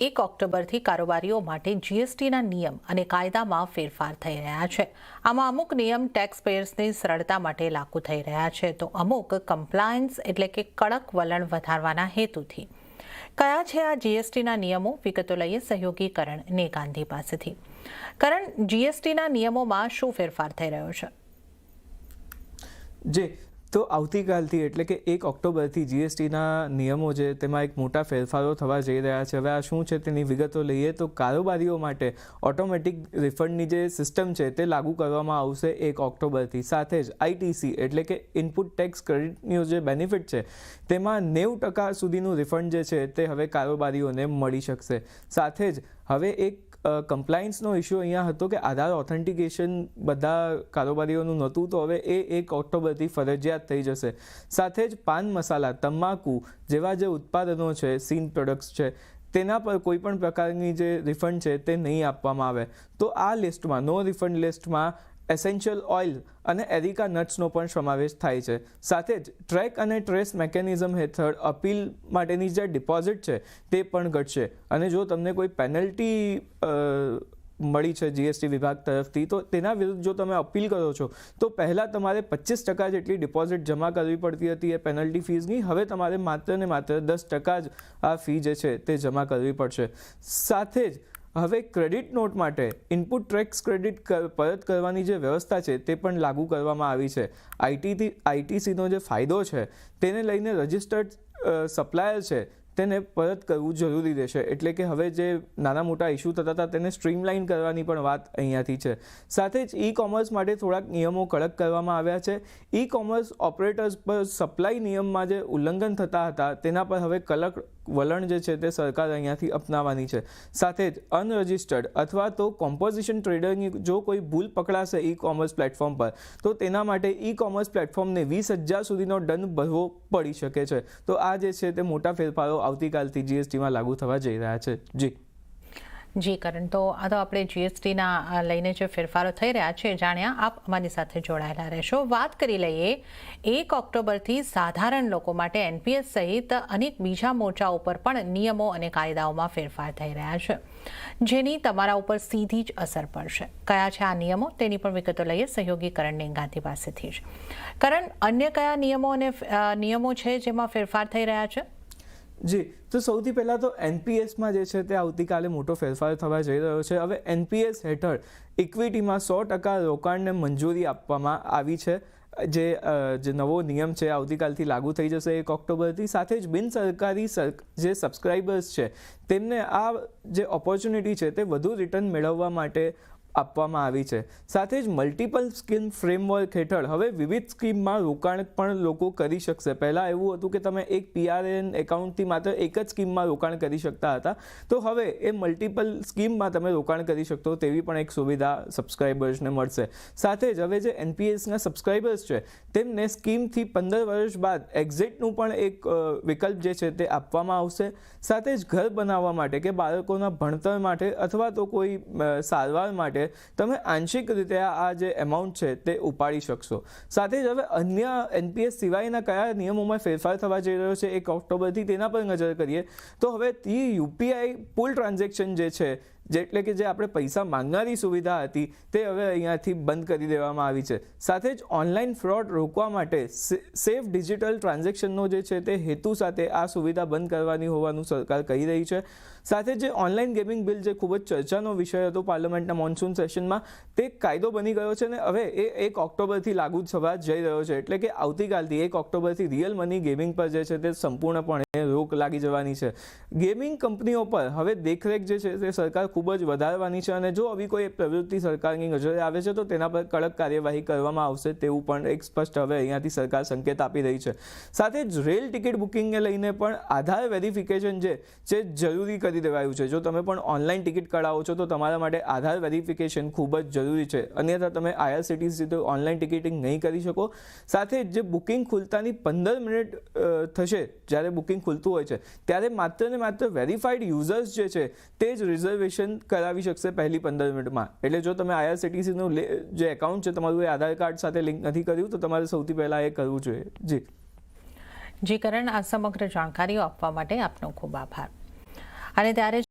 1 ઓક્ટોબરથી કારોબારીઓ માટે જીએસટીના નિયમ અને કાયદામાં ફેરફાર થઈ રહ્યા છે। આમાં અમુક નિયમ ટેક્સ પેયર્સની સરળતા માટે લાગુ થઈ રહ્યા છે, તો અમુક કમ્પ્લાયન્સ એટલે કે કડક વલણ વધારવાના હેતુથી। કયા છે આ જીએસટીના નિયમો? વિગતો લઈએ સહયોગી કરણ નેગાંધી પાસેથી। કરણ, જીએસટીના નિયમોમાં શું ફેરફાર થઈ રહ્યો છે? જી, તો આવતીકાલથી એટલે કે 1 ઓક્ટોબરથી જીએસટીના નિયમો છે તેમાં એક મોટા ફેરફારો થવા જઈ રહ્યા છે। હવે આ શું છે તેની વિગતો લઈએ તો કારોબારીઓ માટે ઓટોમેટિક રિફંડની જે સિસ્ટમ છે તે લાગુ કરવામાં આવશે 1 ઓક્ટોબરથી। સાથે જ આઈટીસી એટલે કે ઇનપુટ ટેક્સ ક્રેડિટની જે બેનિફિટ છે તેમાં 90% સુધીનું રિફંડ જે છે તે હવે કારોબારીઓને મળી શકશે। સાથે જ હવે એક કમ્પ્લાયન્સનો ઇશ્યુ અહીંયા હતો કે આધાર ઓથેન્ટિકેશન બધા કારોબારીઓનું નહોતું, તો હવે એ 1 ઓક્ટોબરથી ફરજિયાત થઈ જશે। સાથે જ પાન મસાલા, તમાકુ જેવા જે ઉત્પાદનો છે, સીન પ્રોડક્ટ્સ છે, તેના પર કોઈ પણ પ્રકારની જે રિફંડ છે તે નહીં આપવામાં આવે। તો આ લિસ્ટમાં, નો રિફંડ લિસ્ટમાં એસેન્શિયલ ઓઇલ અને એરિકા નટ્સનો પણ સમાવેશ થાય છે। સાથે જ ટ્રેક અને ટ્રેસ મિકેનિઝમ હેઠળ અપીલ માટેની જે ડિપોઝિટ છે તે પણ ઘટશે। અને જો તમને કોઈ પેનલ્ટી મળી છે જીએસટી વિભાગ તરફથી, તો તેના વિરુદ્ધ જો તમે અપીલ કરો છો તો પહેલાં તમારે 25% જેટલી ડિપોઝિટ જમા કરવી પડતી હતી એ પેનલ્ટી ફીઝની, હવે તમારે માત્ર ને માત્ર 10% જ આ ફી જે છે તે જમા કરવી પડશે। સાથે જ હવે ક્રેડિટ નોટ માટે ઇનપુટ ટેક્સ ક્રેડિટ પરત કરવાની જે વ્યવસ્થા છે તે પણ લાગુ કરવામાં આવી છે। આઈટીસીનો જે ફાયદો છે તેને લઈને રજિસ્ટર્ડ સપ્લાયર છે તેને પરત કરવું જરૂરી રહેશે। એટલે કે હવે જે નાના મોટા ઇસ્યુ થતા હતા તેને સ્ટ્રીમલાઇન કરવાની પણ વાત અહીંયાથી છે। સાથે જ ઈ કોમર્સ માટે થોડાક નિયમો કડક કરવામાં આવ્યા છે। ઈ કોમર્સ ઓપરેટર્સ પર સપ્લાય નિયમમાં જે ઉલ્લંઘન થતા હતા તેના પર હવે કડક વલણ જે છે તે સરકાર અહીંયાથી અપનાવવાની છે। સાથે જ અનરજિસ્ટર્ડ અથવા તો કોમ્પોઝિશન ટ્રેડરની જો કોઈ ભૂલ પકડાશે ઈ કોમર્સ પ્લેટફોર્મ પર, તો તેના માટે ઈ કોમર્સ પ્લેટફોર્મને 20,000 સુધીનો દંડ ભરવો પડી શકે છે। તો આ જે છે તે મોટા ફેરફારો આવતીકાલથી જીએસટીમાં લાગુ થવા જઈ રહ્યા છે। જી કરણ, તો આ તો આપણે જીએસટીના લઈને જે ફેરફારો થઈ રહ્યા છે જાણ્યા। આપ અમારી સાથે જોડાયેલા રહેશો। વાત કરી લઈએ 1 ઓક્ટોબરથી સાધારણ લોકો માટે એનપીએસ સહિત અનેક બીજા મોરચા ઉપર પણ નિયમો અને કાયદાઓમાં ફેરફાર થઈ રહ્યા છે, જેની તમારા ઉપર સીધી જ અસર પડશે। કયા છે આ નિયમો તેની પણ વિગતો લઈએ સહયોગી કરણ નેગાંધી પાસેથી જ। કરણ, અન્ય કયા નિયમો છે જેમાં ફેરફાર થઈ રહ્યા છે? જી, તો સૌથી પહેલાં તો એનપીએસમાં જે છે તે આવતીકાલે મોટો ફેરફાર થવા જઈ રહ્યો છે। હવે એનપીએસ હેઠળ ઇક્વિટીમાં 100% રોકાણને મંજૂરી આપવામાં આવી છે। જે નવો નિયમ છે આવતીકાલથી લાગુ થઈ જશે 1 ઓક્ટોબરથી। સાથે જ બિનસરકારી જે સબસ્ક્રાઇબર્સ છે તેમને આ જે ઓપોર્ચ્યુનિટી છે તે વધુ રિટર્ન મેળવવા માટે આપવામાં આવી છે। સાથે જ મલ્ટિપલ સ્કીમ ફ્રેમવર્ક હેઠળ હવે વિવિધ સ્કીમમાં રોકાણ પણ લોકો કરી શકશે। પહેલાં એવું હતું કે તમે એક પીઆરએન એકાઉન્ટથી માત્ર એક જ સ્કીમમાં રોકાણ કરી શકતા હતા, તો હવે એ મલ્ટિપલ સ્કીમમાં તમે રોકાણ કરી શકતો તેવી પણ એક સુવિધા સબસ્ક્રાઇબર્સને મળશે। સાથે જ હવે જે એનપીએસના સબસ્ક્રાઇબર્સ છે તેમને સ્કીમથી 15 વર્ષ બાદ એક્ઝિટનું પણ એક વિકલ્પ જે છે તે આપવામાં આવશે। સાથે જ ઘર બનાવવા માટે કે બાળકોના ભણતર માટે અથવા તો કોઈ સારવાર માટે તમે આંશિક રીતે આ જે એમાઉન્ટ છે તે ઉપાડી શકશો। સાથે જ હવે અન્ય એનપીએસ સિવાયના કયા નિયમોમાં ફેરફાર થવા જઈ રહ્યો છે 1 ઓક્ટોબરથી તેના પર નજર કરીએ તો હવે યુપીઆઈ પુલ ટ્રાન્ઝેક્શન જે છે, એટલે કે જે આપણે પૈસા માંગનારી સુવિધા હતી તે હવે અહીંયાથી બંધ કરી દેવામાં આવી છે। સાથે જ ઓનલાઈન ફ્રોડ રોકવા માટે સેફ ડિજિટલ ટ્રાન્ઝેક્શનનો જે છે તે હેતુ સાથે આ સુવિધા બંધ કરવાની હોવાનું સરકાર કહી રહી છે। સાથે જે ઓનલાઈન ગેમિંગ બિલ જે ખૂબ જ ચર્ચાનો વિષય હતો પાર્લામેન્ટના મોન્સૂન સેશનમાં, તે કાયદો બની ગયો છે ને હવે એ 1 ઓક્ટોબરથી લાગુ થવા જઈ રહ્યો છે। એટલે કે આવતીકાલથી 1 ઓક્ટોબરથી રિયલ મની ગેમિંગ પર જે છે તે સંપૂર્ણપણે રોક લાગી જવાની છે। ગેમિંગ કંપનીઓ પર હવે દેખરેખ જે છે તે સરકાર ખૂબ જ વધારવાની છે, અને જો આવી કોઈ પ્રવૃત્તિ સરકારની નજરે આવે છે તો તેના પર કડક કાર્યવાહી કરવામાં આવશે તેવું પણ એક સ્પષ્ટ હવે અહીંયાથી સરકાર સંકેત આપી રહી છે। સાથે જ રેલ ટિકિટ બુકિંગને લઈને પણ આધાર વેરિફિકેશન જે જરૂરી કરી દેવાયું છે। જો તમે પણ ઓનલાઈન ટિકિટ કઢાવો છો તો તમારા માટે આધાર વેરિફિકેશન ખૂબ જ જરૂરી છે, અન્યથા તમે આઈઆરસીટીસી ઓનલાઈન ટિકિટિંગ નહીં કરી શકો। સાથે જે બુકિંગ ખુલતાની 15 મિનિટ થશે, જ્યારે બુકિંગ ખુલતું હોય છે ત્યારે માત્ર ને માત્ર વેરીફાઈડ યુઝર્સ જે છે તે જ રિઝર્વેશન કરાવી શકશે પહેલી 15 મિનિટમાં। એટલે જો તમે આઈઆરસીટીસીનું જે એકાઉન્ટ છે તમારું એ આધાર કાર્ડ સાથે લિંક નથી કર્યું તો તમારે સૌથી પહેલાં એ કરવું જોઈએ। જી કરણ, આ સમગ્ર જાણકારીઓ આપવા માટે આપનો ખૂબ આભાર। અને ત્યારે